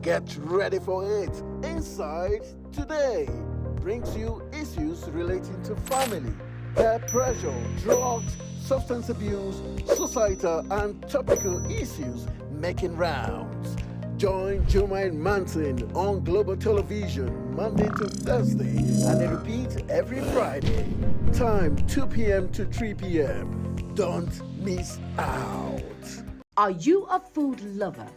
Get ready for it. Inside Today brings you issues relating to family, peer pressure, drugs, substance abuse, societal and topical issues making rounds. Join Jumain Manson on Global Television Monday to Thursday and they repeat every Friday. Time 2 p.m. to 3 p.m. Don't miss out. Are you a food lover?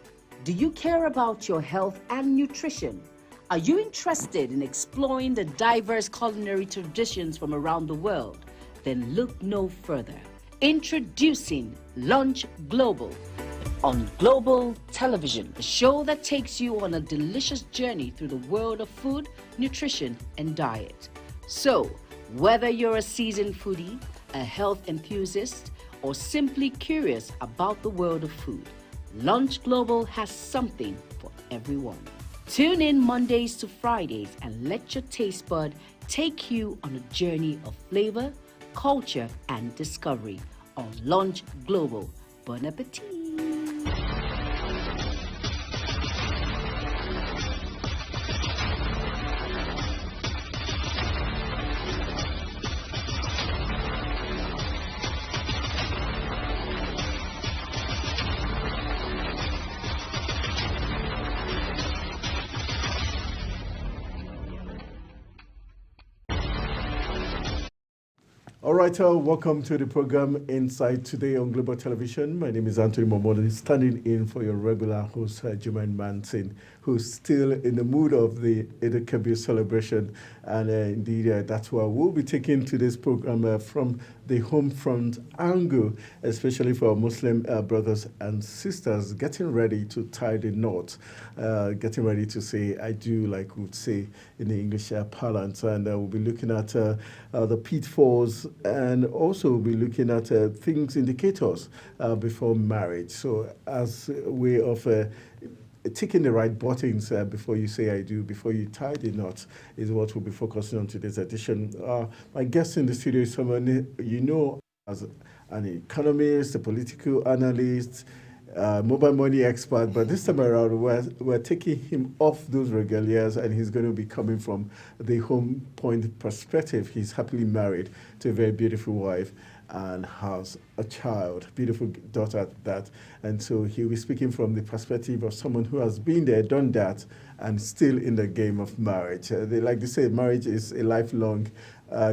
Do you care about your health and nutrition? Are you interested in exploring the diverse culinary traditions from around the world? Then look no further. Introducing Lunch Global on Global Television, a show that takes you on a delicious journey through the world of food, nutrition, and diet. So, whether you're a seasoned foodie, a health enthusiast, or simply curious about the world of food, Lunch Global has something for everyone. Tune in Mondays to Fridays and let your taste bud take you on a journey of flavor, culture, and discovery on Lunch Global. Bon appetit! All right, welcome to the program Inside Today on Global Television. My name is Anthony Momodin, standing in for your regular host, Jumain Manson, who's still in the mood of the Eid al-Kabir celebration. And indeed, that's why we'll be taking today's program from the home front angle, especially for our Muslim brothers and sisters, getting ready to tie the knot, getting ready to say, I do, like we would say in the English parlance. And we'll be looking at the pitfalls and also we'll be looking at things, indicators before marriage. So as a way of ticking the right buttons before you say I do, before you tie the knot, is what we'll be focusing on today's edition. My guest in the studio is someone you know as an economist, a political analyst, mobile money expert, but this time around we're taking him off those regalias and he's going to be coming from the home point perspective. He's happily married to a very beautiful wife and has a child, beautiful daughter at that. And so he'll be speaking from the perspective of someone who has been there, done that, and still in the game of marriage. They like to say marriage is a lifelong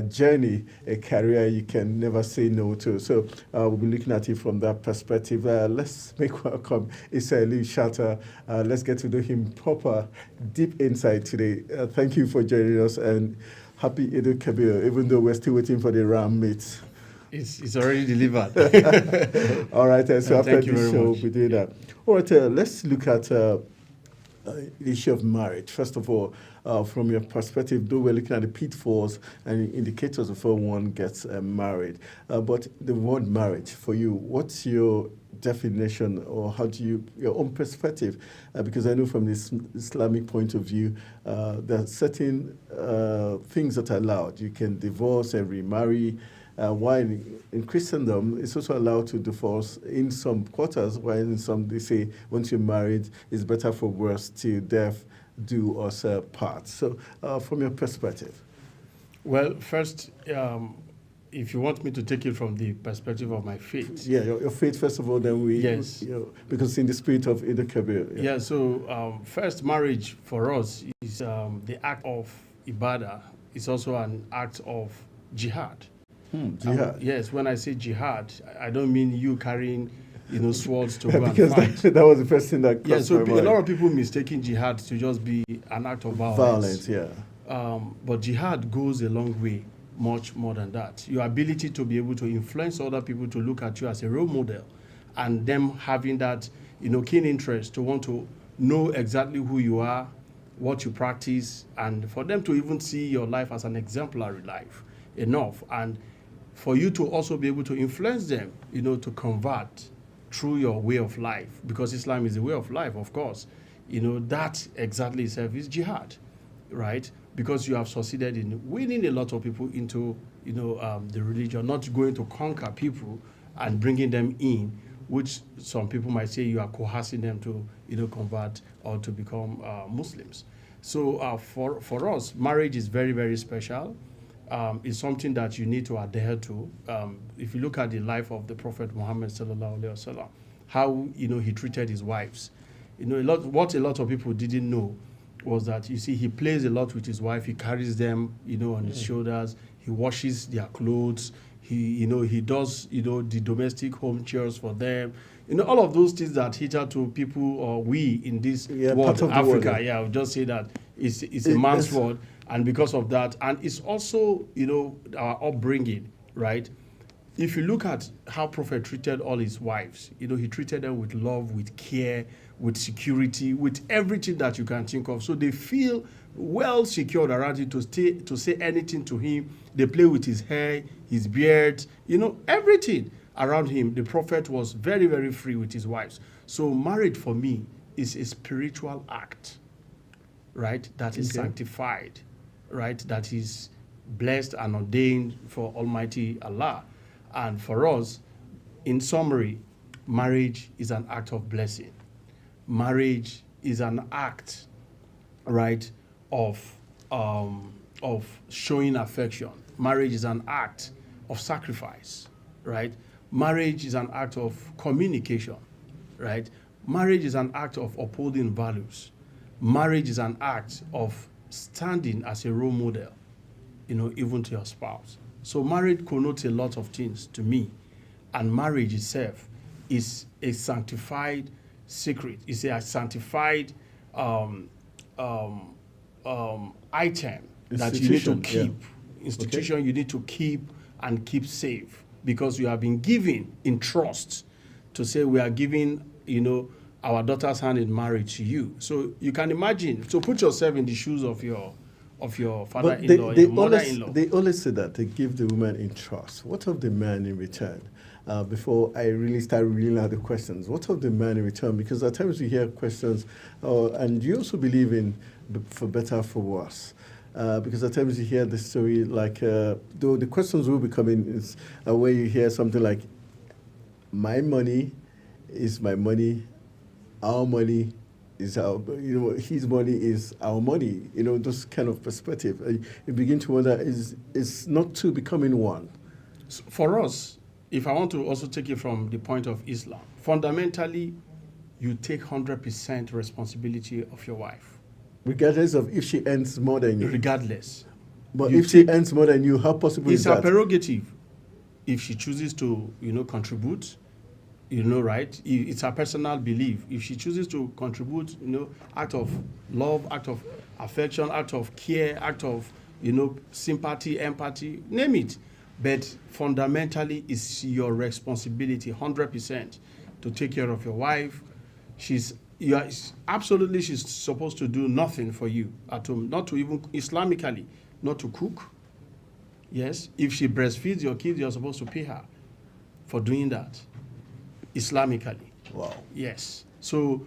journey, a career you can never say no to. So we'll be looking at it from that perspective. Let's make welcome Issa Ali Shatta. Let's get to know him proper, deep insight today. Thank you for joining us and happy Eid al-Kabir, even though we're still waiting for the ram meat. It's already delivered. All right, so after thank you this very show, much. we'll do that. All right, let's look at the issue of marriage. First of all, from your perspective, though we're looking at the pitfalls and indicators before one gets married, but the word marriage for you, what's your definition or how do you, your own perspective? Because I know from this Islamic point of view, there are certain things that are allowed. You can divorce and remarry. While in Christendom, it's also allowed to divorce in some quarters, while in some they say once you're married, it's better for worse till death do us part. So from your perspective. Well, first, if you want me to take it from the perspective of my faith. Yeah, your faith, first of all, then we, yes. Because in the spirit of Eid al-Kabir. Yeah, so first, marriage for us is the act of ibadah. It's also an act of jihad. Jihad. Yes, when I say jihad, I don't mean you carrying, swords to go and because fight. that was the first thing that crossed so my mind. a lot of people mistaking jihad to just be an act of violence. Violence, yeah. But jihad goes a long way, much more than that. Your ability to be able to influence other people to look at you as a role model, and them having that, keen interest to want to know exactly who you are, what you practice, and for them to even see your life as an exemplary life enough. And for you to also be able to influence them, to convert through your way of life, because Islam is a way of life, of course. That exactly itself is jihad, right? Because you have succeeded in winning a lot of people into, the religion, not going to conquer people and bringing them in, which some people might say you are coercing them to, convert or to become Muslims. So for us, marriage is very, very special. It's something that you need to adhere to. If you look at the life of the Prophet Muhammad sallallahu alaihi wasallam, how he treated his wives, what a lot of people didn't know was that, you see, he plays a lot with his wife. He carries them, on his shoulders. He washes their clothes. He does, the domestic home chores for them. All of those things that hitherto people, or we in this world, Africa, I would just say that it's a man's world. And because of that, and it's also, our upbringing, right? If you look at how Prophet treated all his wives, he treated them with love, with care, with security, with everything that you can think of. So they feel well secured around him to say anything to him. They play with his hair, his beard, everything around him. The Prophet was very, very free with his wives. So marriage for me is a spiritual act, right? That is sanctified, right? That is blessed and ordained for Almighty Allah. And for us, in summary, marriage is an act of blessing. Marriage is an act, right, of showing affection. Marriage is an act of sacrifice, right? Marriage is an act of communication, right? Marriage is an act of upholding values. Marriage is an act of standing as a role model, even to your spouse. So marriage connotes a lot of things to me. And marriage itself is a sanctified secret. It's a sanctified item that you need to keep. Institution you need to keep and keep safe, because you have been given in trust to say, we are giving, our daughter's hand in marriage to you. So you can imagine, so put yourself in the shoes of your father-in-law, your mother-in-law. They always say that they give the woman in trust. What of the man in return? Before I really start reading out the questions, what of the man in return? Because at times we hear questions, and you also believe in for better, for worse. Because at times you hear the story like, though the questions will be coming, is where you hear something like, my money is my money, our money is our, his money is our money, this kind of perspective. You begin to wonder, is not two becoming one? So for us, if I want to also take it from the point of Islam, fundamentally, you take 100% responsibility of your wife. Regardless of if she earns more than you? Regardless. But if she earns more than you, how possible is that? It's her prerogative. If she chooses to, contribute, right? It's her personal belief. If she chooses to contribute, act of love, act of affection, act of care, act of, sympathy, empathy, name it. But fundamentally, it's your responsibility, 100%, to take care of your wife. She's supposed to do nothing for you at home, not to even, Islamically, not to cook. Yes, if she breastfeeds your kids, you're supposed to pay her for doing that, Islamically. Wow. Yes. So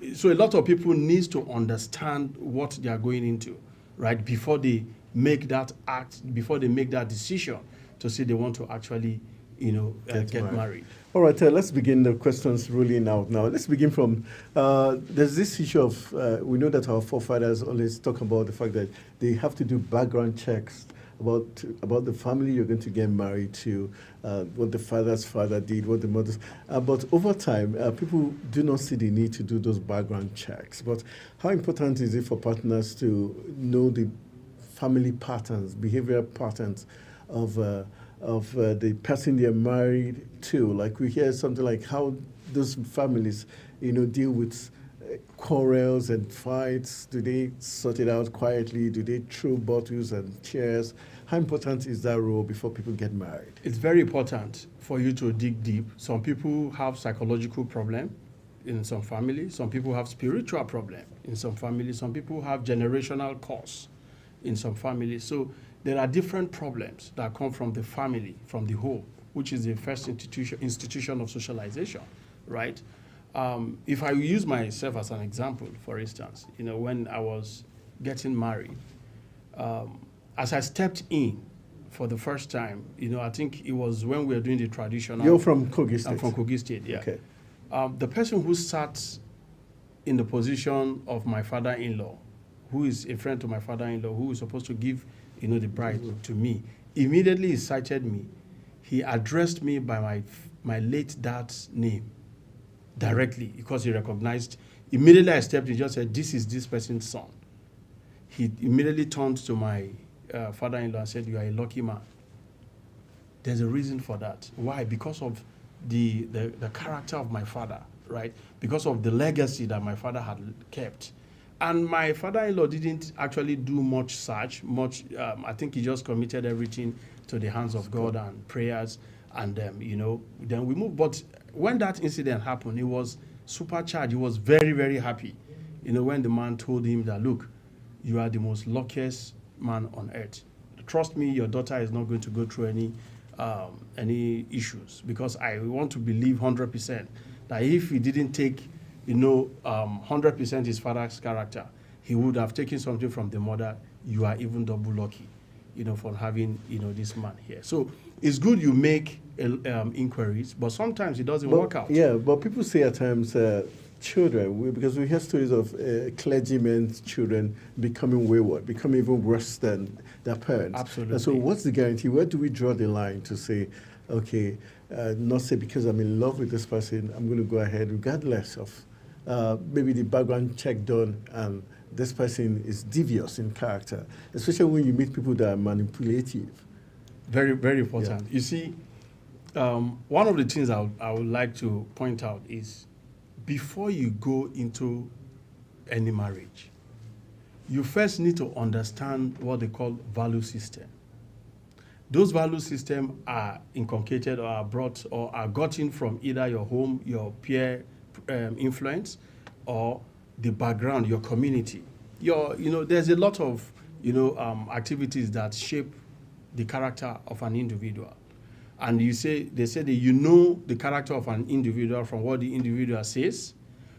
a lot of people need to understand what they are going into, right, before they make that act, before they make that decision to say they want to actually, get married. All right, let's begin the questions rolling out now. Let's begin from, there's this issue of, we know that our forefathers always talk about the fact that they have to do background checks about the family you're going to get married to, what the father's father did, what the mother's. But over time, people do not see the need to do those background checks. But how important is it for partners to know the family patterns, behavioral patterns of the person they're married to? Like we hear something like how those families, deal with quarrels and fights. Do they sort it out quietly? Do they throw bottles and chairs? How important is that role before people get married? It's very important for you to dig deep. Some people have psychological problem in some families. Some people have spiritual problem in some families. Some people have generational cause in some families. So there are different problems that come from the family, from the home, which is the first institution of socialization, right? If I use myself as an example, for instance, when I was getting married, as I stepped in, for the first time. I think it was when we were doing the traditional. You're from Kogi State? I'm from Kogi State, yeah. Okay. The person who sat in the position of my father-in-law, who is a friend to my father-in-law, who is supposed to give, the bride to me, immediately he cited me. He addressed me by my late dad's name directly because he recognized. Immediately I stepped in, just said, "This is this person's son." He immediately turned to my father-in-law and said, "You are a lucky man." There's a reason for that. Why? Because of the character of my father, right? Because of the legacy that my father had kept. And my father-in-law didn't actually do much search, I think he just committed everything to the hands of God and prayers, and then we moved. But when that incident happened, he was supercharged. He was very, very happy, when the man told him that, "Look, you are the most luckiest man on earth. Trust me, your daughter is not going to go through any issues, because I want to believe 100% that if he didn't take 100% his father's character, he would have taken something from the mother. You are even double lucky, for having, this man here." So it's good you make inquiries, but sometimes it doesn't work out. Yeah, but people say at times children, because we hear stories of clergymen's children becoming wayward, becoming even worse than their parents. Absolutely. And so what's the guarantee? Where do we draw the line to say, okay, not say because I'm in love with this person, I'm going to go ahead regardless of maybe the background check done and this person is devious in character, especially when you meet people that are manipulative. Very, very important. Yeah. You see, one of the things I would like to point out is, before you go into any marriage, you first need to understand what they call value system. Those value systems are inculcated or are brought or are gotten from either your home, your peer influence, or the background, your community. There's a lot of activities that shape the character of an individual. And they say that the character of an individual from what the individual says,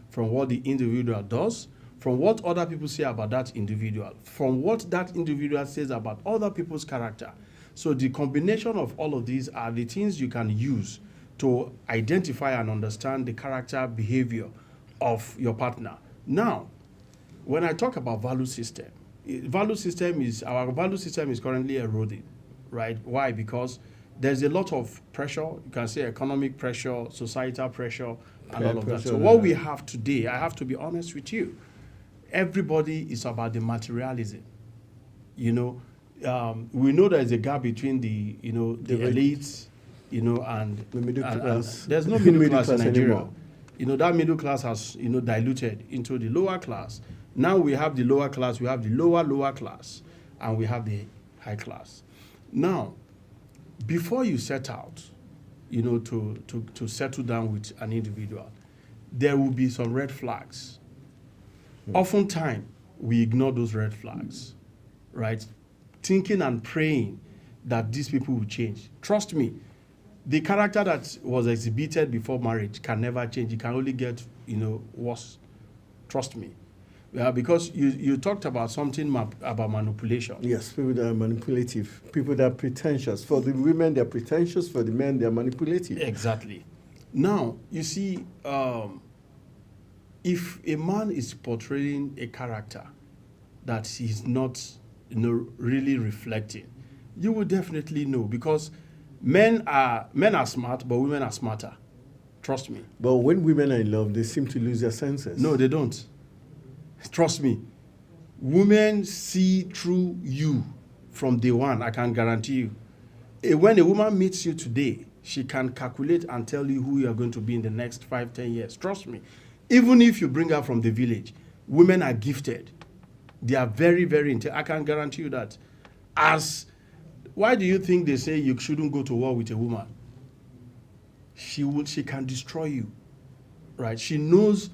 from what the individual does, from what other people say about that individual, from what that individual says about other people's character. So the combination of all of these are the things you can use to identify and understand the character behavior of your partner. Now, when I talk about value system, our value system is currently eroding, right? Why? Because there's a lot of pressure. You can say economic pressure, societal pressure, and all of that. So what we have today, I have to be honest with you, everybody is about the materialism. We know there's a gap between the elites, and the middle class. There's no middle class in Nigeria. That middle class has, diluted into the lower class. Now we have the lower class, we have the lower class, and we have the high class. Now, before you set out, to settle down with an individual, there will be some red flags. Oftentimes, we ignore those red flags, right? Thinking and praying that these people will change. Trust me, the character that was exhibited before marriage can never change. It can only get, worse. Trust me. Because you talked about something about manipulation. Yes, people that are manipulative, people that are pretentious. For the women, they're pretentious. For the men, they're manipulative. Exactly. Now, you see, if a man is portraying a character that he's not, really reflecting, you will definitely know, because men are smart, but women are smarter. Trust me. But when women are in love, they seem to lose their senses. No, they don't. Trust me. Women see through you from day one, I can guarantee you. When a woman meets you today, she can calculate and tell you who you are going to be in the next 5-10 years. Trust me. Even if you bring her from the village, women are gifted. They are very, very intelligent. I can guarantee you that. Why do you think they say you shouldn't go to war with a woman? She can destroy you, right? She knows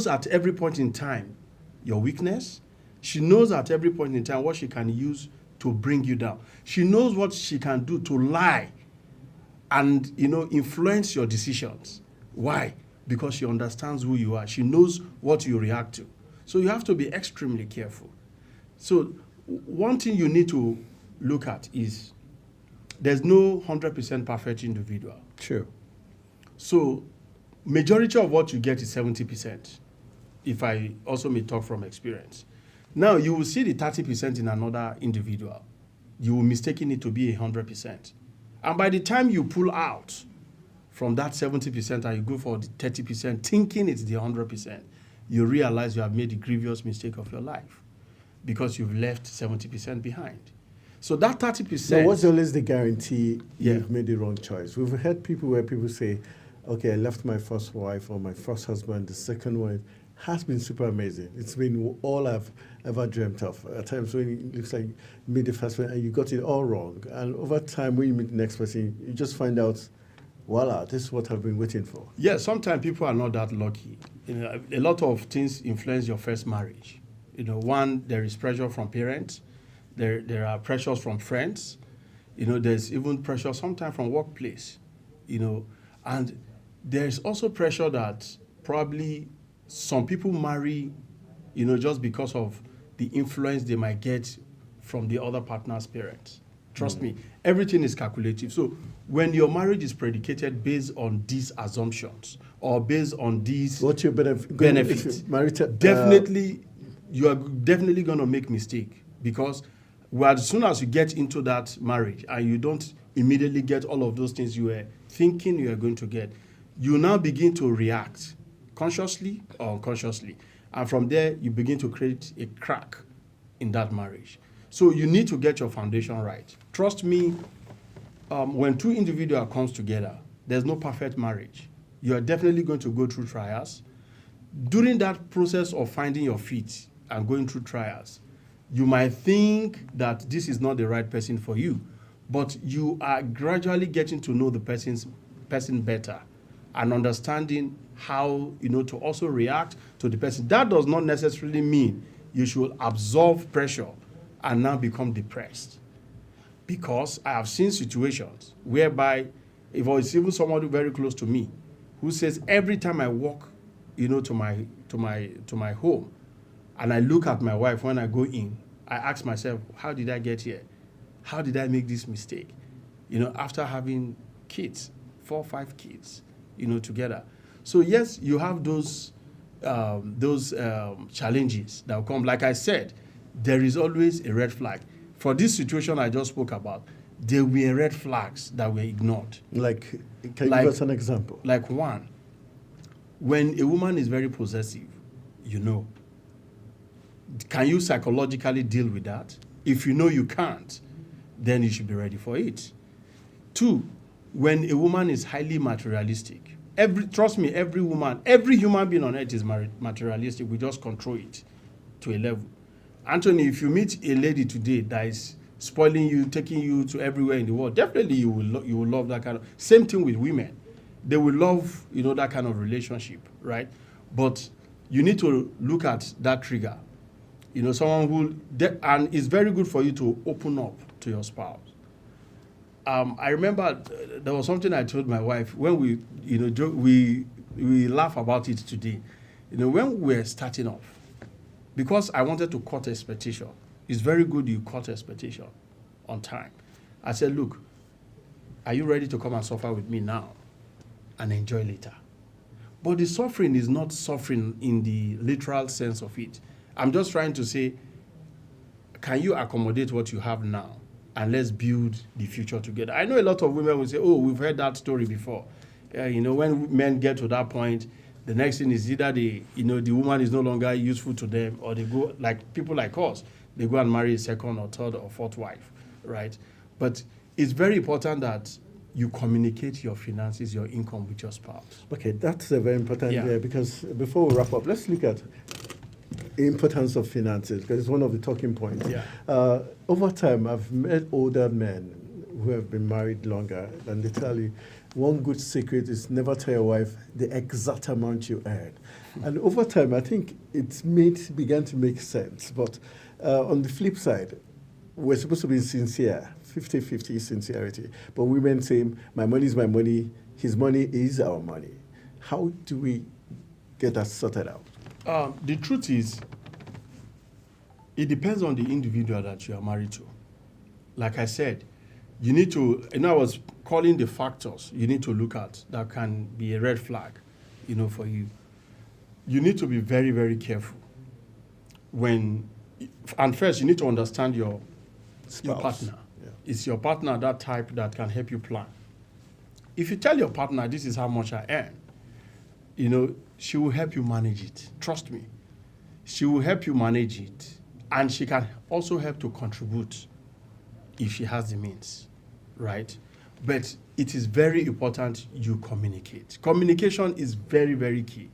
at every point in time your weakness. She knows at every point in time what she can use to bring you down. She knows what she can do to lie and, influence your decisions. Why? Because she understands who you are. She knows what you react to. So you have to be extremely careful. So one thing you need to look at is there's no 100% perfect individual. Sure. So majority of what you get is 70%, if I also may talk from experience. Now, you will see the 30% in another individual. You will mistaken it to be 100%. And by the time you pull out from that 70% and you go for the 30%, thinking it's the 100%, you realize you have made the grievous mistake of your life because you've left 70% behind. So that 30%... Now, what's always the guarantee Yeah. you've made the wrong choice? We've had people where people say, okay, I left my first wife or my first husband, the second one has been super amazing. It's been all I've ever dreamt of. At times when it looks like you made the first one and you got it all wrong. And over time, when you meet the next person, you just find out, voila, this is what I've been waiting for. Yeah, sometimes people are not that lucky. You know, a lot of things influence your first marriage. You know, one, there is pressure from parents. There are pressures from friends. You know, there's even pressure sometimes from workplace. You know, and there's also pressure that probably some people marry, you know, just because of the influence they might get from the other partner's parents. Trust me, everything is calculative. So when your marriage is predicated based on these assumptions or based on these What's your benefits? definitely, you are definitely going to make mistake because as soon as you get into that marriage and you don't immediately get all of those things you were thinking you are going to get, you now begin to react consciously or unconsciously. And from there, you begin to create a crack in that marriage. So you need to get your foundation right. Trust me, when two individuals comes together, there's no perfect marriage. You are definitely going to go through trials. During that process of finding your feet and going through trials, you might think that this is not the right person for you, but you are gradually getting to know the person better and understanding how, you know, to also react to the person. That does not necessarily mean you should absorb pressure and now become depressed. Because I have seen situations whereby, if it's even someone very close to me, who says every time I walk, you know, to my home, and I look at my wife when I go in, I ask myself, how did I get here? How did I make this mistake? You know, after having kids, 4 or 5 kids, you know, together. So yes, you have those challenges that will come. Like I said, there is always a red flag. For this situation I just spoke about, there were red flags that were ignored. Like, can you give us an example? Like one, when a woman is very possessive, you know, can you psychologically deal with that? If you know you can't, then you should be ready for it. 2, when a woman is highly materialistic, trust me, every human being on earth is materialistic. We just control it to a level. Anthony, if you meet a lady today that is spoiling you, taking you to everywhere in the world, definitely you will love that kind of. Same thing with women. They will love, you know, that kind of relationship, right? But you need to look at that trigger. You know, someone who, and it's very good for you to open up to your spouse. I remember there was something I told my wife when we, you know, we laugh about it today. You know, when we were starting off, because I wanted to cut expectation. It's very good you cut expectation on time. I said, look, are you ready to come and suffer with me now and enjoy later? But the suffering is not suffering in the literal sense of it. I'm just trying to say, can you accommodate what you have now? And let's build the future together. I know a lot of women will say, oh, we've heard that story before. You know, when men get to that point, the next thing is either the woman is no longer useful to them, or they go, like people like us, they go and marry a second or third or fourth wife, right? But it's very important that you communicate your finances, your income with your spouse. Okay, that's a very important, Yeah. because before we wrap up, let's look at the importance of finances, because it's one of the talking points. Yeah. Over time, I've met older men who have been married longer, and they tell you, one good secret is never tell your wife the exact amount you earn. And over time, I think began to make sense. But on the flip side, we're supposed to be sincere, 50-50 sincerity. But women say, my money is my money, his money is our money. How do we get that sorted out? The truth is, it depends on the individual that you are married to. Like I said, You need to, I was calling the factors you need to look at that can be a red flag, for you. You need to be very, very careful and first you need to understand your partner. Yeah. Is your partner that type that can help you plan? If you tell your partner, this is how much I earn, she will help you manage it. Trust me. She will help you manage it. And she can also help to contribute if she has the means, right? But it is very important you communicate. Communication is very, very key.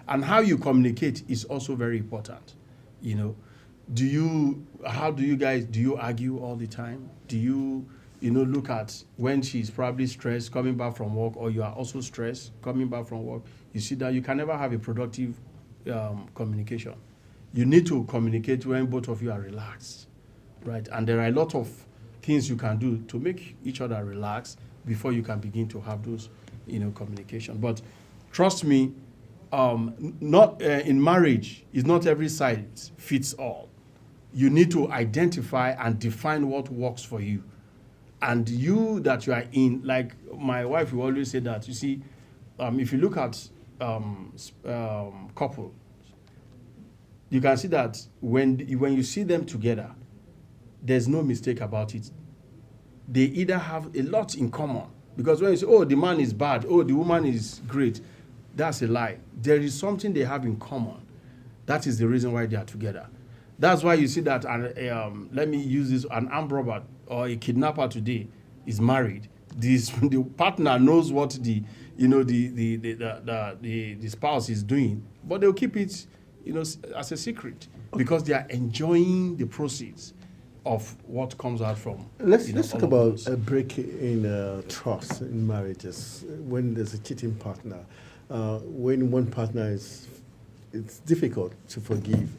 And how you communicate is also very important. Do you argue all the time? Do you, look at when she's probably stressed coming back from work, or you are also stressed coming back from work? You see that you can never have a productive communication. You need to communicate when both of you are relaxed, right? And there are a lot of things you can do to make each other relax before you can begin to have those, communication. But trust me, not in marriage, is not every side fits all. You need to identify and define what works for you. And you that you are in, like my wife will always say that, you see, if you look at couple, you can see that when you see them together, there's no mistake about it. They either have a lot in common. Because when you say, oh, the man is bad, oh, the woman is great, that's a lie. There is something they have in common. That is the reason why they are together. That's why you see that, let me use this, an armed robber or a kidnapper today is married. The partner knows what the spouse is doing, but they'll keep it, as a secret because they are enjoying the proceeds of what comes out from. Let's talk about a break in trust in marriages when there's a cheating partner. When one partner it's difficult to forgive,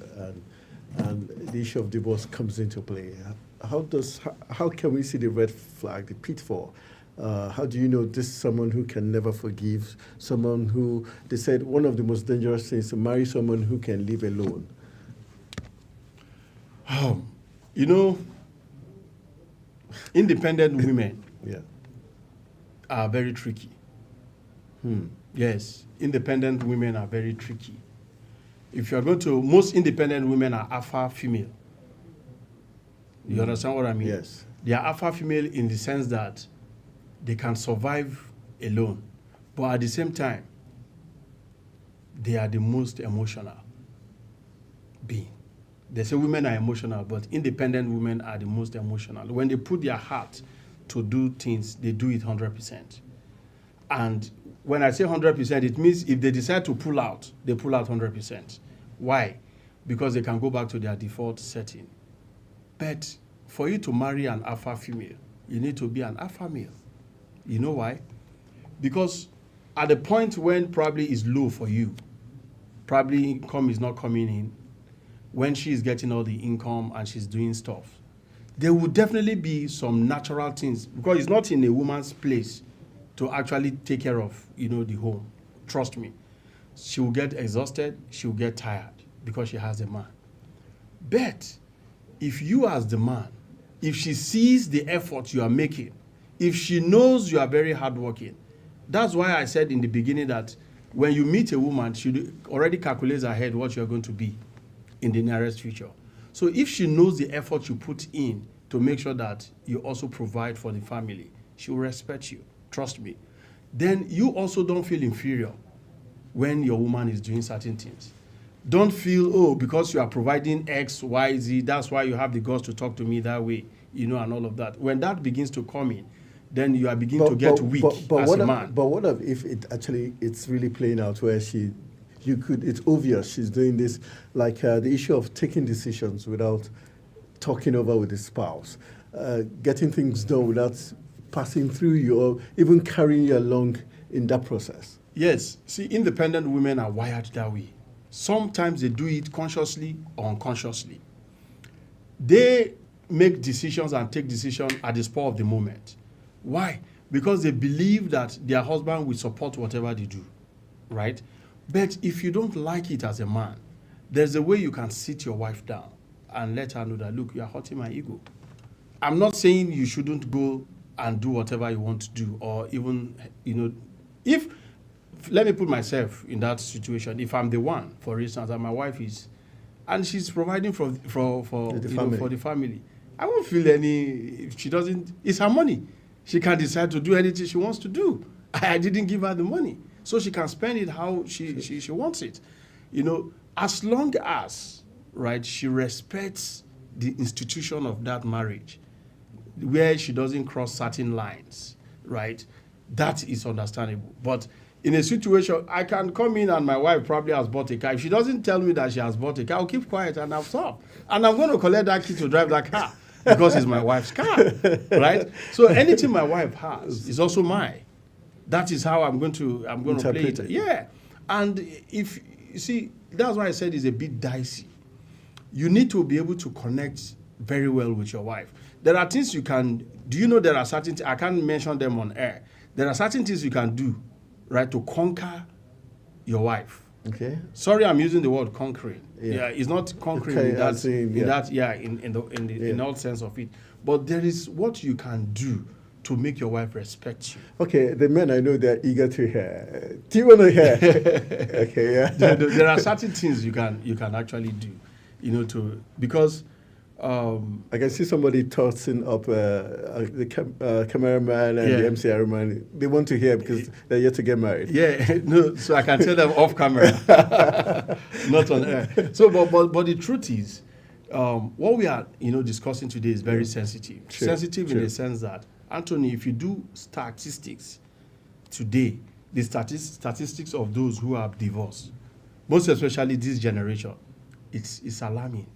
and the issue of divorce comes into play. How can we see the red flag, the pitfall? How do you know this is someone who can never forgive, someone who, they said one of the most dangerous things to marry someone who can live alone? Independent women Yeah. are very tricky. Yes, independent women are very tricky. If you're most independent women are alpha female. You understand what I mean? Yes. They are alpha female in the sense that they can survive alone. But at the same time, they are the most emotional being. They say women are emotional, but independent women are the most emotional. When they put their heart to do things, they do it 100%. And when I say 100%, it means if they decide to pull out, they pull out 100%. Why? Because they can go back to their default setting. But for you to marry an alpha female, you need to be an alpha male. You know why? Because at the point when probably is low for you, probably income is not coming in, when she is getting all the income and she's doing stuff, there will definitely be some natural things, because it's not in a woman's place to actually take care of, the home. Trust me. She will get exhausted, she will get tired because she has a man. But if you as the man, if she sees the effort you are making, if she knows you are very hardworking, that's why I said in the beginning that when you meet a woman, she already calculates ahead what you're going to be in the nearest future. So if she knows the effort you put in to make sure that you also provide for the family, she will respect you. Trust me. Then you also don't feel inferior when your woman is doing certain things. Don't feel, because you are providing X, Y, Z, that's why you have the guts to talk to me that way, and all of that. When that begins to come in, then you are beginning to get weak as a man. But what if it's really playing out where it's obvious she's doing this, like the issue of taking decisions without talking over with the spouse, getting things done without passing through you or even carrying you along in that process? Yes. See, independent women are wired that way. Sometimes they do it consciously or unconsciously. They make decisions and take decisions at the spur of the moment. Why? Because they believe that their husband will support whatever they do, right? But if you don't like it as a man, there's a way you can sit your wife down and let her know that, look, you are hurting my ego. I'm not saying you shouldn't go and do whatever you want to do, or even, if, let me put myself in that situation. If I'm the one, for instance, and my wife is, and she's providing for the family, I won't feel any. If she doesn't, it's her money. She can decide to do anything she wants to do. I didn't give her the money, so she can spend it how she wants it. As long as, right, she respects the institution of that marriage, where she doesn't cross certain lines, right, that is understandable. But in a situation, I can come in and my wife probably has bought a car. If she doesn't tell me that she has bought a car, I'll keep quiet and I'll stop. And I'm going to collect that key to drive that car because it's my wife's car, right? So anything my wife has is also mine. That is how I'm going to play it. Yeah. And if, you see, that's why I said it's a bit dicey. You need to be able to connect very well with your wife. There are things you can, do you know there are certain, I can't mention them on air. There are certain things you can do, right, to conquer your wife. Okay. Sorry, I'm using the word conquering. Yeah, it's not conquering in all sense of it. But there is what you can do to make your wife respect you. Okay, the men I know they're eager to hear. Do you want to hear? Okay, yeah. There are certain things you can actually do, because I can see somebody tossing up the cameraman and the MCR man. They want to hear because they're yet to get married. Yeah, no, so I can tell them off camera, not on air. So, but the truth is, what we are discussing today is very sensitive. Sensitive in the sense that, Anthony, if you do statistics today, the statistics of those who have divorced, most especially this generation, it's alarming.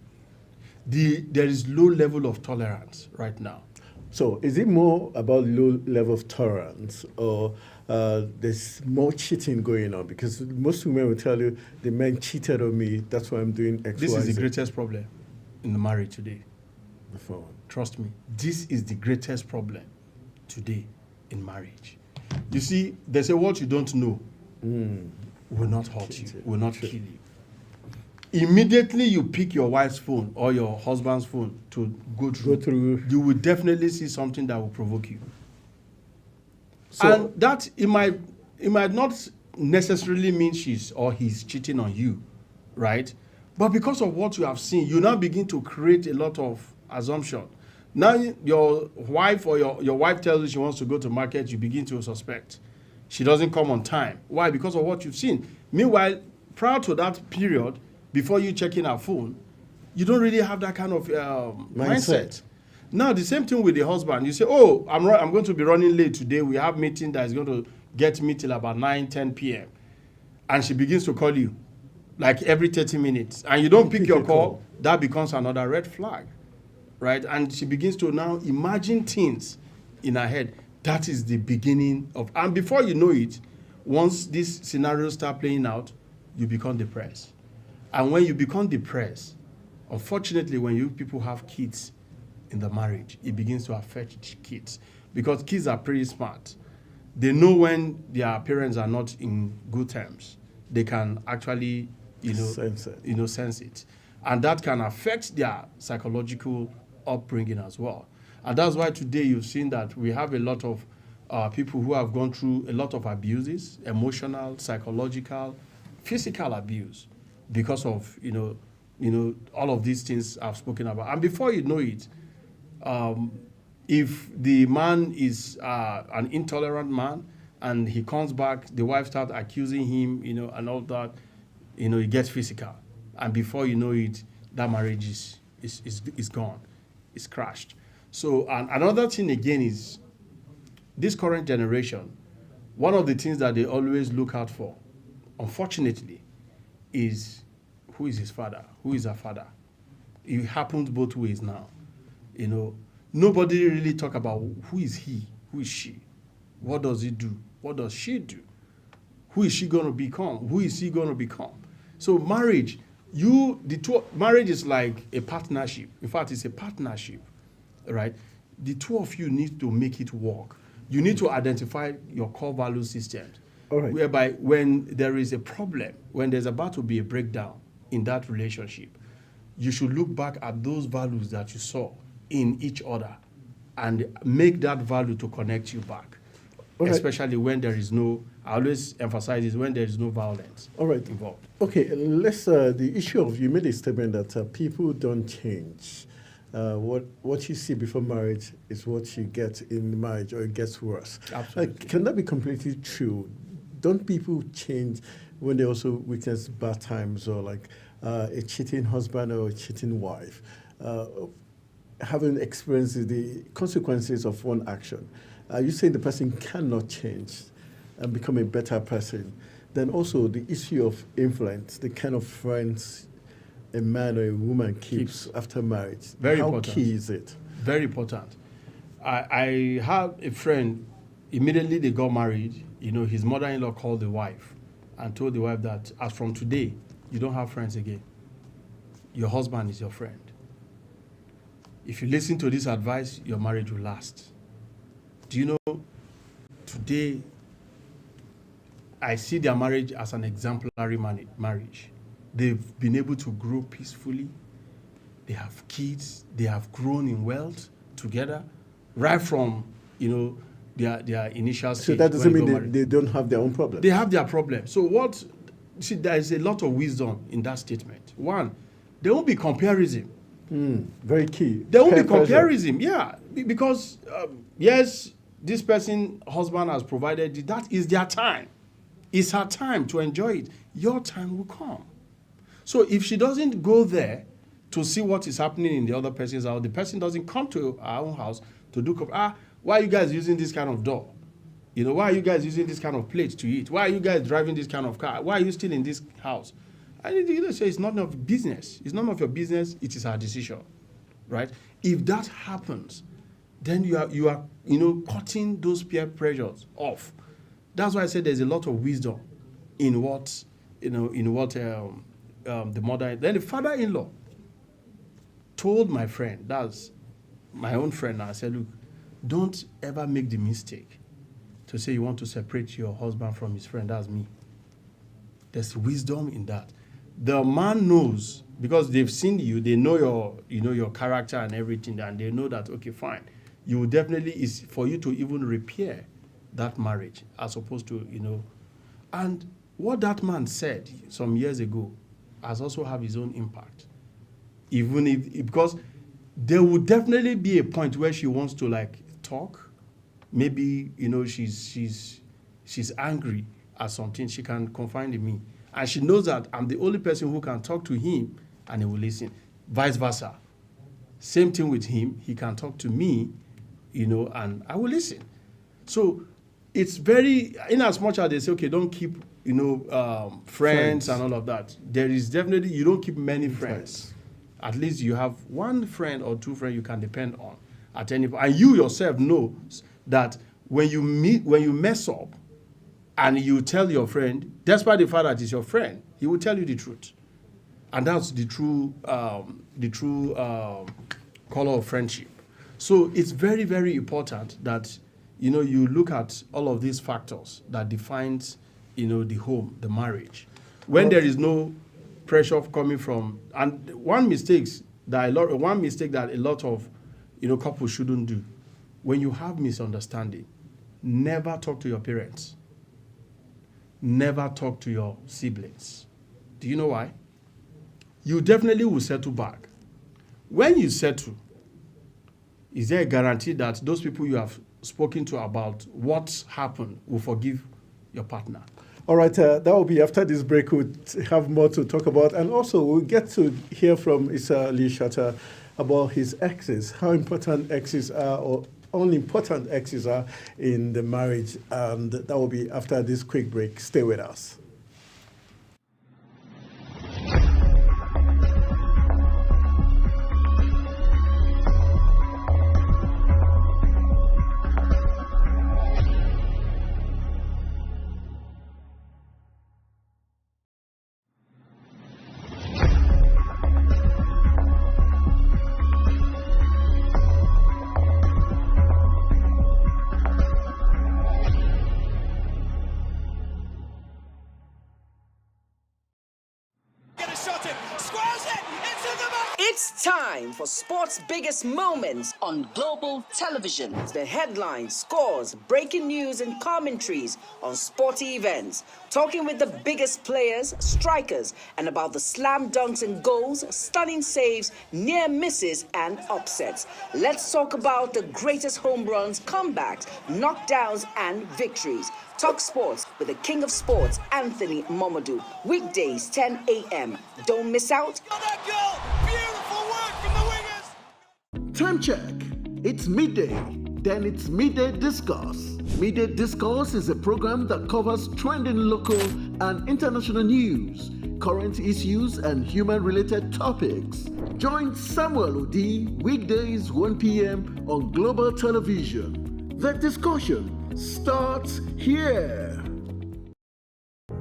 There is low level of tolerance right now. So is it more about low level of tolerance, or there's more cheating going on? Because most women will tell you, the man cheated on me, that's why I'm doing X, This Y, is the Z. greatest problem in the marriage today. The phone. Trust me, this is the greatest problem today in marriage. You see, they say what you don't know will not hurt you, will not kill you. Immediately you pick your wife's phone or your husband's phone to go through, you will definitely see something that will provoke you. So, and that it might not necessarily mean she's or he's cheating on you, right? But because of what you have seen, you now begin to create a lot of assumption. Now your wife or your wife tells you she wants to go to market, you begin to suspect. She doesn't come on time. Why? Because of what you've seen. Meanwhile, prior to that period, before you check in her phone, you don't really have that kind of mindset. Now, the same thing with the husband. You say, oh, I'm going to be running late today. We have meeting that is going to get me till about 9, 10 p.m. And she begins to call you like every 30 minutes. And you don't pick your call. That becomes another red flag, right? And she begins to now imagine things in her head. That is the beginning of, and before you know it, once these scenarios start playing out, you become depressed. And when you become depressed, unfortunately, when you people have kids in the marriage, it begins to affect kids. Because kids are pretty smart. They know when their parents are not in good terms. They can actually, sense it. And that can affect their psychological upbringing as well. And that's why today you've seen that we have a lot of people who have gone through a lot of abuses, emotional, psychological, physical abuse, because of all of these things I've spoken about. And before you know it, if the man is an intolerant man and he comes back, the wife starts accusing him, and all that, he gets physical. And before you know it, that marriage is gone. It's crashed. So, and another thing again is this current generation, one of the things that they always look out for, unfortunately, is who is his father, who is her father. It happens both ways now. Nobody really talk about who is he, who is she, what does he do, what does she do, who is she going to become, who is he going to become. So marriage, marriage is like a partnership. In fact, it's a partnership, right? The two of you need to make it work. You need to identify your core value systems. All right. Whereby when there is a problem, when there's about to be a breakdown in that relationship, you should look back at those values that you saw in each other and make that value to connect you back. All right. Especially when there is no, I always emphasize this, when there is no violence All right. involved. Okay, let's, the issue of, you made a statement that people don't change. What you see before marriage is what you get in marriage, or it gets worse. Absolutely. Can that be completely true? Don't people change when they also witness bad times, or like a cheating husband or a cheating wife, having experienced the consequences of one action? You saying the person cannot change and become a better person? Then also the issue of influence, the kind of friends a man or a woman keeps after marriage. Very How important. key is it? Very important. I have a friend, immediately they got married, his mother-in-law called the wife and told the wife that as from today, you don't have friends again. Your husband is your friend. If you listen to this advice, your marriage will last. Do you know, today, I see their marriage as an exemplary marriage. They've been able to grow peacefully. They have kids. They have grown in wealth together, right from, their initial stage. So that doesn't when mean they don't have their own problems. They have their problems. So there is a lot of wisdom in that statement. One, there won't be comparison. Very key. There won't be Peer pressure. comparison, yeah. Because, yes, this person, husband has provided it. That is their time. It's her time to enjoy it. Your time will come. So if she doesn't go there to see what is happening in the other person's house, the person doesn't come to our own house to do, why are you guys using this kind of door? Why are you guys using this kind of plate to eat? Why are you guys driving this kind of car? Why are you still in this house? I need to say it's none of business. It's none of your business. It is our decision, right? If that happens, then you are cutting those peer pressures off. That's why I said there's a lot of wisdom in what the mother, then the father-in-law told my friend, that's my own friend now, I said, look, don't ever make the mistake to say you want to separate your husband from his friend. That's me. There's wisdom in that. The man knows, because they've seen you, they know your character and everything, and they know that, okay, fine. You will definitely, is for you to even repair that marriage, as opposed to, And what that man said some years ago has also have his own impact. Even because there would definitely be a point where she wants to talk. Maybe, she's angry at something. She can confide in me. And she knows that I'm the only person who can talk to him and he will listen. Vice versa. Same thing with him. He can talk to me, and I will listen. So it's very, in as much as they say, okay, don't keep, friends and all of that. There is definitely, you don't keep many friends. At least you have one friend or two friends you can depend on at any point. And you yourself know that when you mess up and you tell your friend, despite the fact that he's your friend, he will tell you the truth. And that's the true color of friendship. So it's very, very important that you look at all of these factors that defines, the home, the marriage. When there is no pressure coming from, and one mistake that a lot of, couples shouldn't do, when you have misunderstanding, never talk to your parents. Never talk to your siblings. Do you know why? You definitely will settle back. When you settle, is there a guarantee that those people you have spoken to about what's happened will forgive your partner? All right, that will be after this break. We'll have more to talk about. And also, we'll get to hear from Issa Lee Shatta about his exes, how important exes are, or unimportant exes are in the marriage. And that will be after this quick break. Stay with us. It's time for sports' biggest moments on global television. The headlines, scores, breaking news, and commentaries on sporty events. Talking with the biggest players, strikers, and about the slam dunks and goals, stunning saves, near misses, and upsets. Let's talk about the greatest home runs, comebacks, knockdowns, and victories. Talk sports with the king of sports, Anthony Momadou. Weekdays, 10 a.m. Don't miss out. Time check. It's midday. Then it's Midday Discourse. Midday Discourse is a program that covers trending local and international news, current issues, and human-related topics. Join Samuel Odi weekdays 1 p.m. on Global Television. The discussion starts here.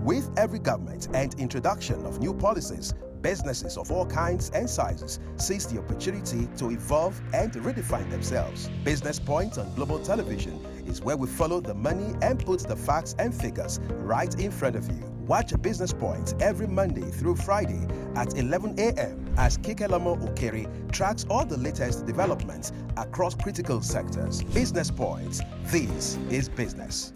With every government and introduction of new policies, businesses of all kinds and sizes seize the opportunity to evolve and redefine themselves. Business Point on Global Television is where we follow the money and put the facts and figures right in front of you. Watch Business Point every Monday through Friday at 11 a.m. as Kikelamo Okeri tracks all the latest developments across critical sectors. Business Point, this is business.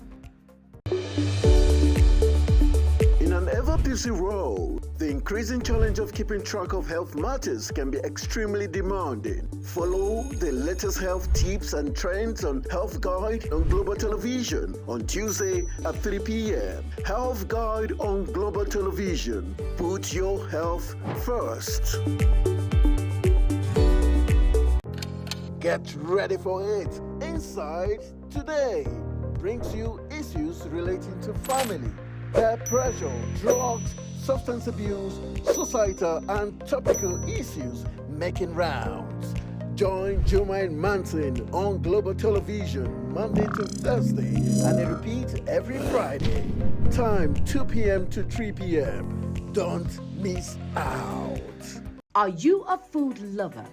In an ever-busy world, the increasing challenge of keeping track of health matters can be extremely demanding. Follow the latest health tips and trends on Health Guide on Global Television on Tuesday at 3 p.m. Health Guide on Global Television. Put your health first. Get ready for it. Inside Today brings you issues relating to family, peer pressure, drugs, substance abuse, societal and topical issues making rounds. Join Jumain Manson on Global Television Monday to Thursday and it repeats every Friday. Time 2 p.m. to 3 p.m. Don't miss out. Are you a food lover?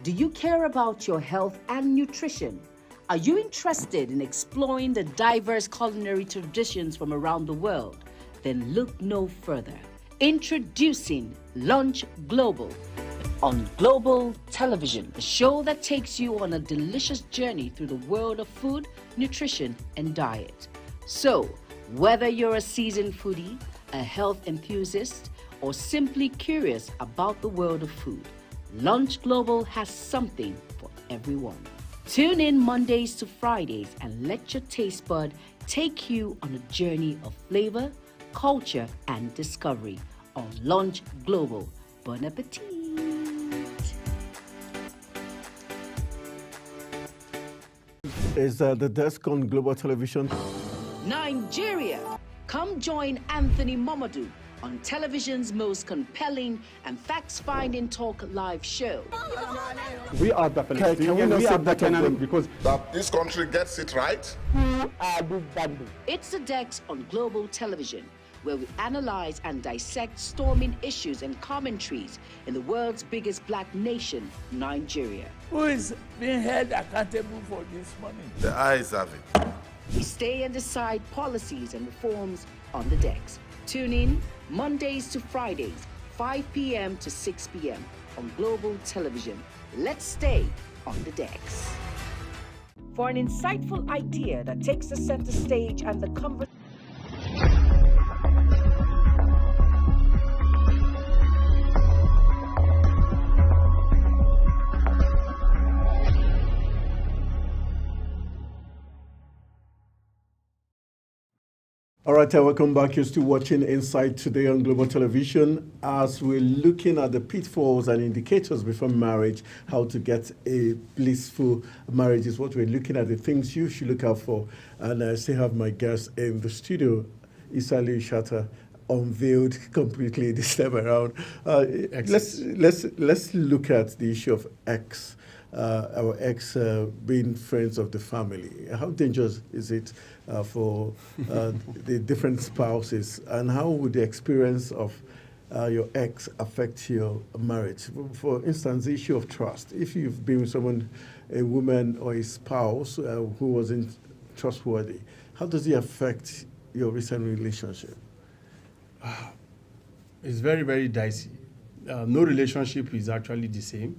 Do you care about your health and nutrition? Are you interested in exploring the diverse culinary traditions from around the world? Then look no further. Introducing Lunch Global on Global Television, a show that takes you on a delicious journey through the world of food, nutrition, and diet. So, whether you're a seasoned foodie, a health enthusiast, or simply curious about the world of food, Lunch Global has something for everyone. Tune in Mondays to Fridays and let your taste bud take you on a journey of flavor, culture, and discovery on Lunch Global. Bon appetit! Is the desk on Global Television? Nigeria! Come join Anthony Momadou on television's most compelling and facts-finding talk live show. We are the Palestinians. we not We say are the both of them? Canaan because That this country gets it right. It's the Dex on Global Television, where we analyze and dissect storming issues and commentaries in the world's biggest black nation, Nigeria. Who is being held accountable for this money? The eyes have it. We stay and decide policies and reforms on the Dex. Tune in Mondays to Fridays, 5 p.m. to 6 p.m. on Global Television. Let's stay on the Dex. For an insightful idea that takes the center stage and the conversation. All right, welcome back. You're still watching Inside Today on Global Television as we're looking at the pitfalls and indicators before marriage, how to get a blissful marriage is what we're looking at, the things you should look out for. And I still have my guest in the studio, Isali Shatta, unveiled completely this time around. Let's look at the issue of ex. Our ex being friends of the family. How dangerous is it for the different spouses, and how would the experience of your ex affect your marriage? For instance, the issue of trust. If you've been with someone, a woman or a spouse who wasn't trustworthy, how does it affect your recent relationship? It's very, very dicey. No relationship is actually the same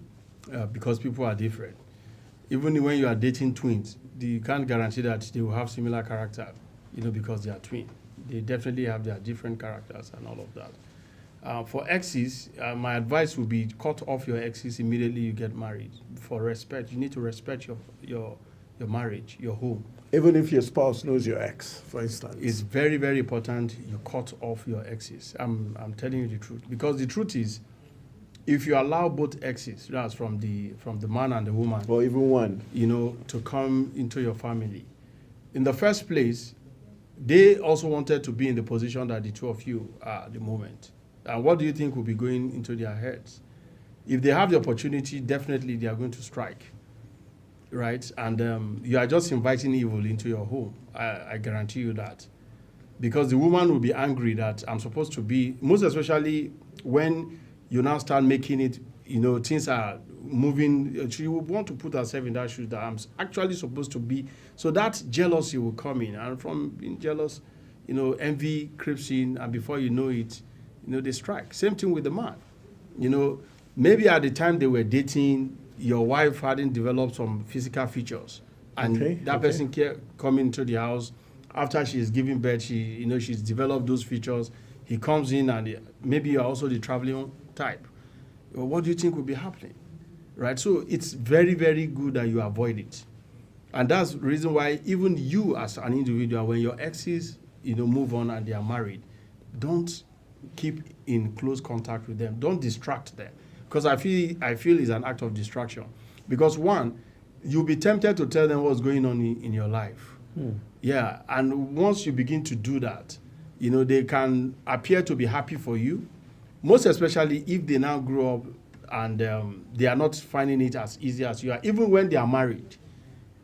because people are different. Even when you are dating twins, you can't guarantee that they will have similar character, because they are twins. They definitely have their different characters and all of that. For exes, my advice would be cut off your exes immediately you get married. For respect, you need to respect your marriage, your home. Even if your spouse knows your ex, for instance. It's very, very important you cut off your exes. I'm telling you the truth. Because the truth is, if you allow both exes, that's from the man and the woman, or even one, to come into your family, in the first place, they also wanted to be in the position that the two of you are at the moment. And what do you think will be going into their heads? If they have the opportunity, definitely they are going to strike, right? And you are just inviting evil into your home. I guarantee you that. Because the woman will be angry that I'm supposed to be, most especially when you now start making it, things are moving. She will want to put herself in that shoes that I'm actually supposed to be. So that jealousy will come in. And from being jealous, envy creeps in. And before you know it, they strike. Same thing with the man. Maybe at the time they were dating, your wife hadn't developed some physical features. And person coming into the house, after she's giving birth, she's developed those features. He comes in and maybe you're also the traveling type. Well, what do you think will be happening? Right? So it's very, very good that you avoid it. And that's the reason why even you as an individual, when your exes, move on and they are married, don't keep in close contact with them. Don't distract them. Because I feel it's an act of distraction. Because one, you'll be tempted to tell them what's going on in your life. Yeah, and once you begin to do that, they can appear to be happy for you, most especially if they now grow up and they are not finding it as easy as you are. Even when they are married,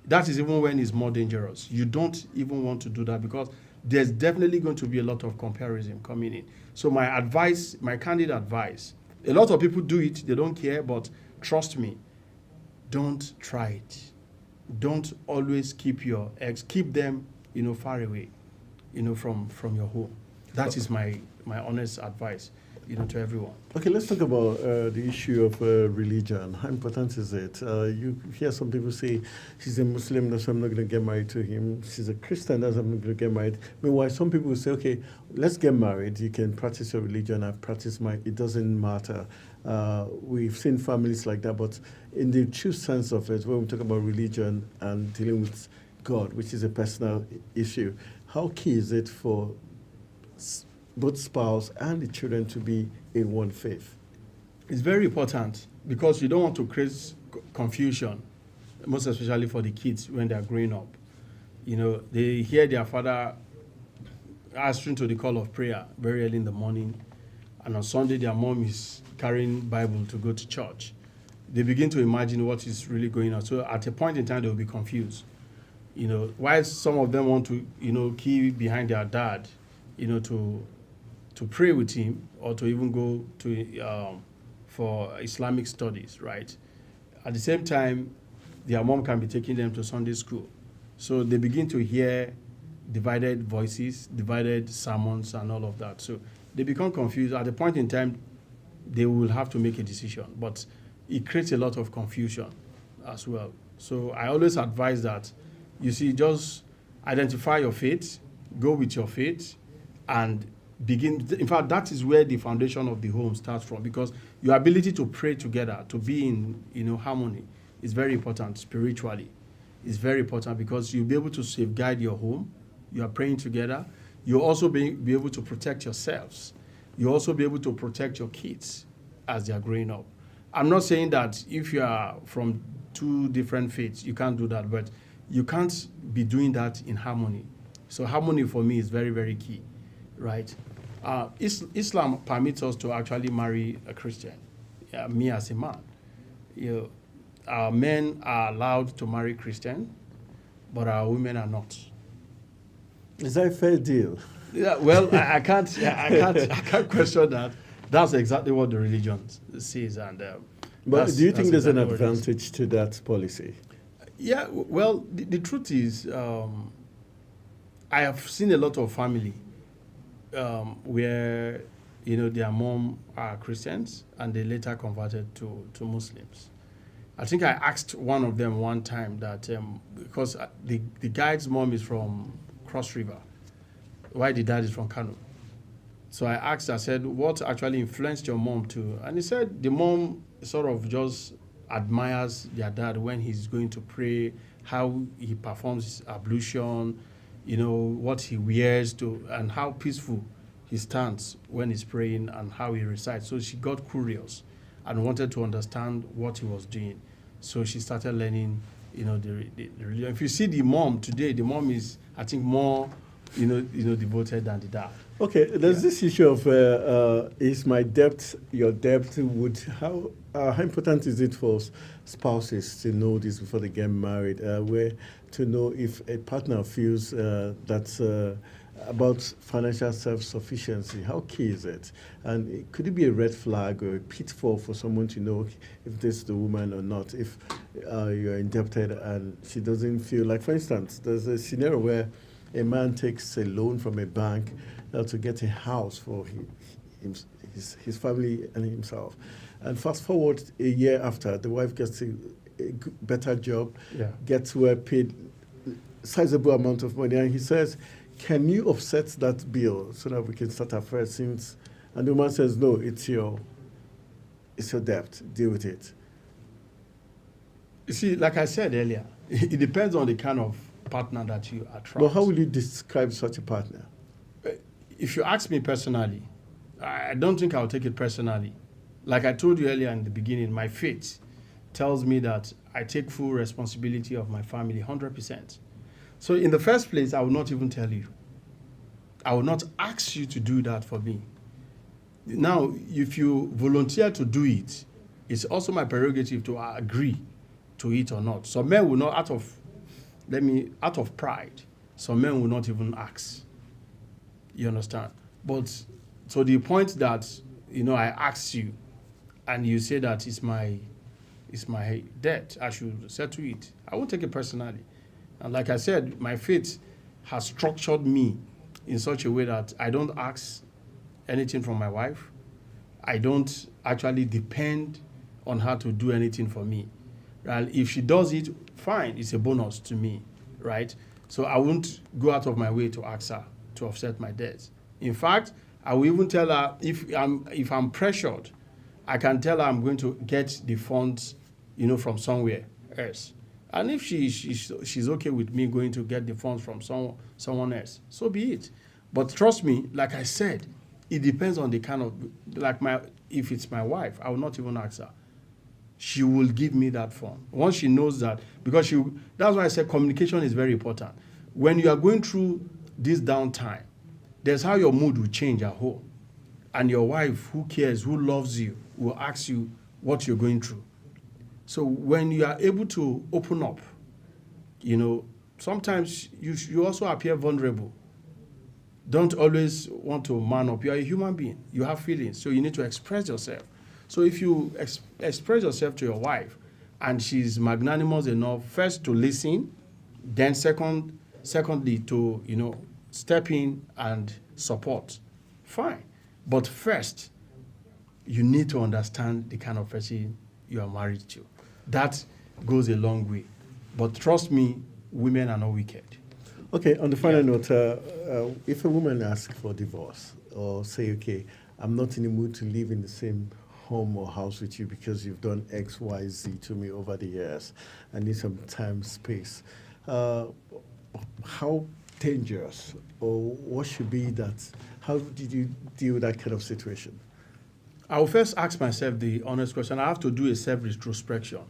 that is even when it's more dangerous. You don't even want to do that because there's definitely going to be a lot of comparison coming in. So my advice, my candid advice, a lot of people do it, they don't care, but trust me, don't try it. Don't always keep your ex, keep them, far away, from your home. That is my honest advice, to everyone. Okay, let's talk about the issue of religion. How important is it? You hear some people say, she's a Muslim, so I'm not going to get married to him. She's a Christian, that's I'm not going to get married. Meanwhile, some people will say, okay, let's get married. You can practice your religion. I practice mine. It doesn't matter. We've seen families like that, but in the true sense of it, when we talk about religion and dealing with God, which is a personal issue, how key is it for both spouse and the children to be in one faith? It's very important because you don't want to create confusion, most especially for the kids when they're growing up. They hear their father answering to the call of prayer very early in the morning, and on Sunday their mom is carrying Bible to go to church. They begin to imagine what is really going on. So at a point in time, they'll be confused. While some of them want to, key behind their dad, to pray with him or to even go to for Islamic studies, right? At the same time, their mom can be taking them to Sunday school. So they begin to hear divided voices, divided sermons, and all of that. So they become confused. At the point in time, they will have to make a decision. But it creates a lot of confusion as well. So I always advise that, just identify your faith, go with your faith, and begin. In fact, that is where the foundation of the home starts from, because your ability to pray together, to be in harmony, is very important spiritually. It's very important because you'll be able to safeguard your home. You are praying together. You'll also be able to protect yourselves. You'll also be able to protect your kids as they are growing up. I'm not saying that if you are from two different faiths, you can't do that, but you can't be doing that in harmony. So harmony for me is very, very key, right? Islam permits us to actually marry a Christian, me as a man. Our men are allowed to marry Christian, but our women are not. Is that a fair deal? Yeah, well, I can't question that. That's exactly what the religion says, and. But do you think there's an advantage to that policy? Yeah, well, the truth is, I have seen a lot of family where, their mom are Christians, and they later converted to Muslims. I think I asked one of them one time that because the guy's mom is from Cross River, why the dad is from Kano. So I said, what actually influenced your mom to? And he said the mom sort of just admires their dad when he's going to pray, how he performs his ablution, what he wears and how peaceful he stands when he's praying and how he recites. So she got curious and wanted to understand what he was doing. So she started learning, the religion. If you see the mom today, the mom is, I think, more, devoted than the dad. Okay, there's this issue of is my debt your debt? How important is it for spouses to know this before they get married? Where to know if a partner feels that's about financial self-sufficiency? How key is it? And could it be a red flag or a pitfall for someone to know if this is the woman or not? If you're indebted and she doesn't feel like, for instance, there's a scenario where a man takes a loan from a bank to get a house for his family and himself. And fast forward a year after, the wife gets a better job, gets well paid, sizable amount of money, and he says, can you offset that bill so that we can start afresh? And the woman says, no, it's your debt, deal with it. You see, like I said earlier, it depends on the kind of partner that you attract. Well, how will you describe such a partner? If you ask me personally, I don't think I'll take it personally. Like I told you earlier in the beginning, my faith tells me that I take full responsibility of my family 100%. So in the first place, I will not even tell you. I will not ask you to do that for me. Now, if you volunteer to do it, it's also my prerogative to agree to it or not. Some men will not, out of pride, some men will not even ask. You understand? But to the point that, I ask you and you say that it's my debt, I should settle it, I won't take it personally. And like I said, my faith has structured me in such a way that I don't ask anything from my wife. I don't actually depend on her to do anything for me. Right? If she does it, fine, it's a bonus to me, right? So I won't go out of my way to ask her to offset my debts. In fact, I will even tell her if I'm pressured, I can tell her I'm going to get the funds, from somewhere else. And if she's okay with me going to get the funds from someone else, so be it. But trust me, like I said, it depends on the kind of, if it's my wife, I will not even ask her. She will give me that fund. Once she knows that, because that's why I said communication is very important. When you are going through this downtime, there's how your mood will change at home. And your wife, who cares, who loves you, will ask you what you're going through. So when you are able to open up, sometimes you also appear vulnerable. Don't always want to man up. You are a human being. You have feelings, so you need to express yourself. So if you express yourself to your wife and she's magnanimous enough, first to listen, then secondly to, step in and support, fine. But first, you need to understand the kind of person you are married to. That goes a long way. But trust me, women are not wicked. Okay, on the final note, if a woman asks for divorce or say, okay, I'm not in the mood to live in the same home or house with you because you've done X, Y, Z to me over the years, I need some time, space. How dangerous or what should be that? How did you deal with that kind of situation? I will first ask myself the honest question. I have to do a self-retrospection.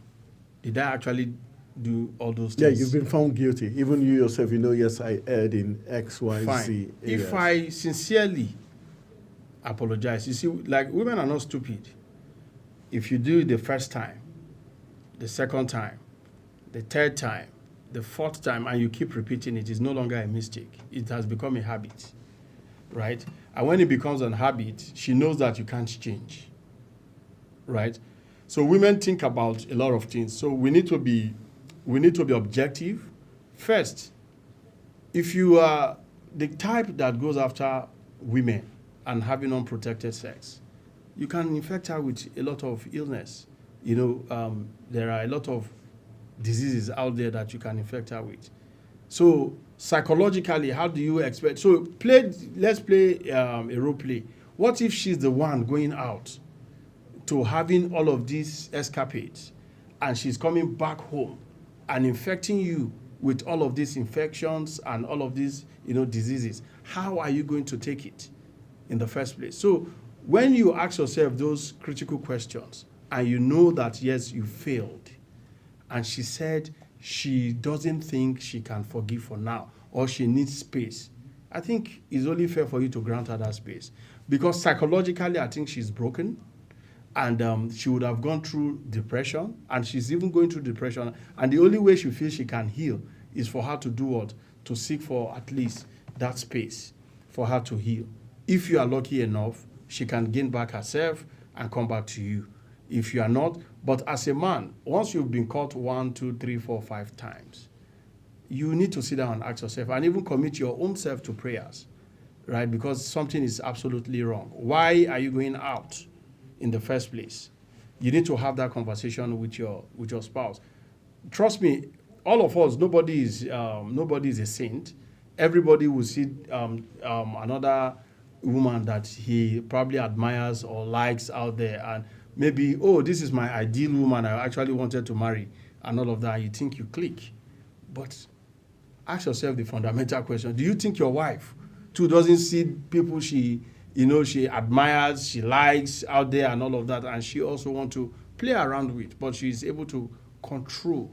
Did I actually do all those things? Yeah, you've been found guilty. Even you yourself, yes, I erred in X, Y, fine. Z areas. If I sincerely apologize, you see, like women are not stupid. If you do it the first time, the second time, the third time, the fourth time, and you keep repeating it, it's no longer a mistake. It has become a habit, right? And when it becomes a habit, she knows that you can't change, right? So women think about a lot of things. So we need to be objective. First, if you are the type that goes after women and having unprotected sex, you can infect her with a lot of illness. You know, there are a lot of diseases out there that you can infect her with. So psychologically, how do you expect? So let's play a role play. What if she's the one going out to having all of these escapades, and she's coming back home and infecting you with all of these infections and all of these, diseases? How are you going to take it in the first place? So when you ask yourself those critical questions and you know that, yes, you failed, and she said she doesn't think she can forgive for now, or she needs space, I think it's only fair for you to grant her that space. Because psychologically, I think she's broken, and she would have gone through depression, and she's even going through depression. And the only way she feels she can heal is for her to do what? To seek for at least that space for her to heal. If you are lucky enough, she can gain back herself and come back to you. If you are not, but as a man, once you've been caught 1, 2, 3, 4, 5 times, you need to sit down and ask yourself, and even commit your own self to prayers, right? Because something is absolutely wrong. Why are you going out in the first place? You need to have that conversation with your spouse. Trust me, all of us, nobody is a saint. Everybody will see another woman that he probably admires or likes out there, and maybe, oh, this is my ideal woman I actually wanted to marry, and all of that. You think you click, but ask yourself the fundamental question: do you think your wife too doesn't see people she admires, she likes out there, and all of that, and she also want to play around with, but she's able to control,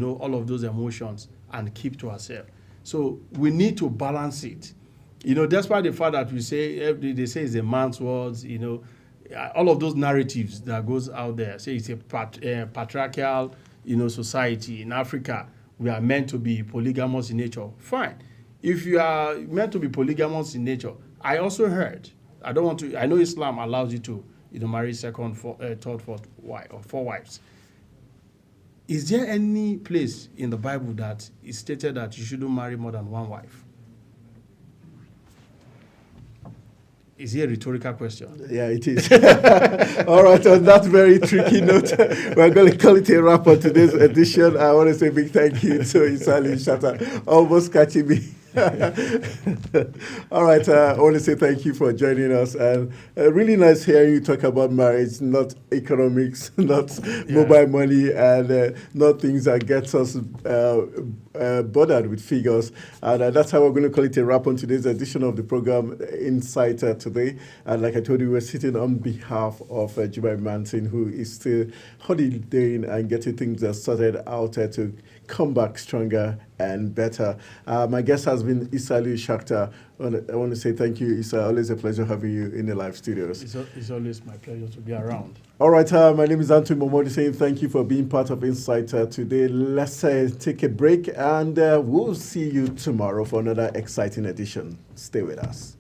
all of those emotions and keep to herself? So we need to balance it. Despite the fact that they say it's a man's words, all of those narratives that goes out there, say it's a patriarchal, society. In Africa, we are meant to be polygamous in nature. Fine. If you are meant to be polygamous in nature, I also heard, I know Islam allows you to, marry second, third, fourth wife, or 4 wives. Is there any place in the Bible that is stated that you shouldn't marry more than 1 wife? Is it a rhetorical question? Yeah, it is. All right, on that very tricky note, we're going to call it a wrap on today's edition. I want to say a big thank you to Issa Ali Shatta, almost catching me. All right, I want to say thank you for joining us, and really nice hearing you talk about marriage, not economics, not mobile money, and not things that gets us bothered with figures. And that's how we're going to call it a wrap on today's edition of the program Insight today. And like I told you, we're sitting on behalf of Jumain Manson, who is still holidaying and getting things sorted out to come back stronger and better. My guest has been Issa Ali Shatta. I want to say thank you, Issa. Always a pleasure having you in the live studios. It's always my pleasure to be around. All right, my name is Anthony Momodi, saying thank you for being part of Insight today. Let's take a break, and we'll see you tomorrow for another exciting edition. Stay with us.